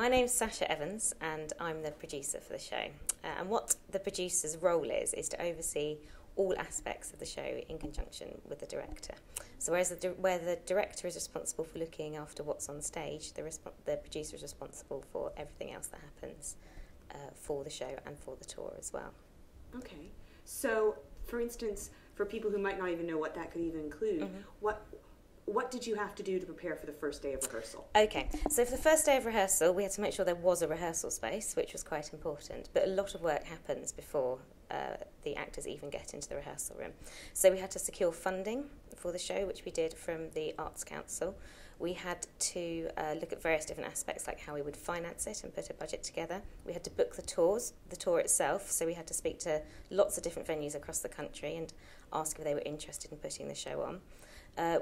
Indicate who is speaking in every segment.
Speaker 1: My name's Sascha Evans and I'm the producer for the show. And what the producer's role is to oversee all aspects of the show in conjunction with the director. So where the director is responsible for looking after what's on stage, the producer is responsible for everything else that happens for the show and for the tour as well.
Speaker 2: Okay. So, for instance, for people who might not even know what that could even include, what did you have to do to prepare for the first day of rehearsal?
Speaker 1: Okay, so for the first day of rehearsal, we had to make sure there was a rehearsal space, which was quite important. But a lot of work happens before the actors even get into the rehearsal room. So we had to secure funding for the show, which we did from the Arts Council. We had to look at various different aspects, like how we would finance it and put a budget together. We had to book the tour itself, so we had to speak to lots of different venues across the country and ask if they were interested in putting the show on.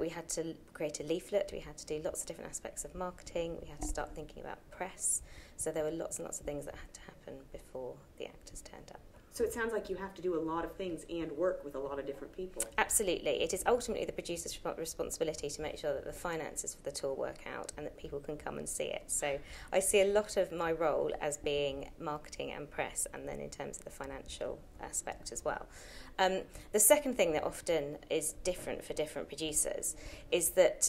Speaker 1: We had to create a leaflet, we had to do lots of different aspects of marketing, we had to start thinking about press, so there were lots and lots of things that had to happen before the actors turned up.
Speaker 2: So it sounds like you have to do a lot of things and work with a lot of different people.
Speaker 1: Absolutely. It is ultimately the producer's responsibility to make sure that the finances for the tour work out and that people can come and see it. So I see a lot of my role as being marketing and press, and then in terms of the financial aspect as well. The second thing that often is different for different producers is that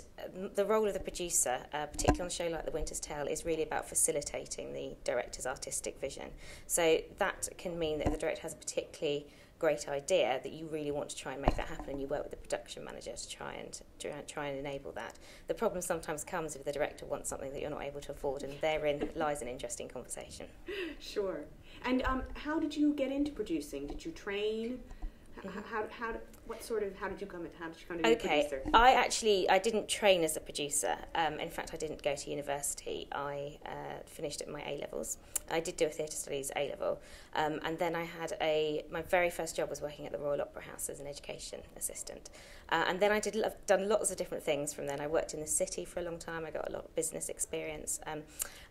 Speaker 1: the role of the producer, particularly on a show like The Winter's Tale, is really about facilitating the director's artistic vision. So that can mean that if the director has a particularly great idea that you really want to try and make that happen, and you work with the production manager to try and enable that. The problem sometimes comes if the director wants something that you're not able to afford, and therein lies an interesting conversation.
Speaker 2: Sure. And how did you get into producing? Did you train? How did you come to be a producer?
Speaker 1: I didn't train as a producer. In fact, I didn't go to university. I finished at my A-levels. I did do a theatre studies A-level, and then I had my very first job was working at the Royal Opera House as an education assistant. And then I've done lots of different things from then. I worked in the city for a long time. I got a lot of business experience.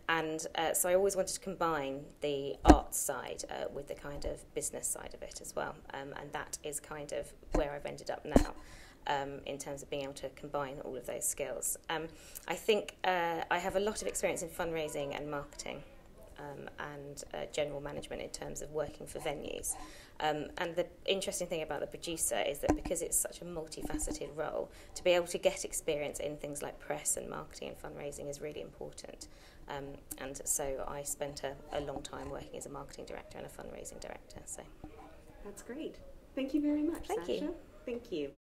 Speaker 1: So I always wanted to combine the arts side with the kind of business side of it as well. And that is kind of where I've ended up now in terms of being able to combine all of those skills. I think I have a lot of experience in fundraising and marketing and general management in terms of working for venues. And the interesting thing about the producer is that because it's such a multifaceted role, to be able to get experience in things like press and marketing and fundraising is really important. And so I spent a long time working as a marketing director and a fundraising director. So
Speaker 2: that's great. Thank you very much,
Speaker 1: Thank
Speaker 2: Sascha.
Speaker 1: you.
Speaker 2: Thank you.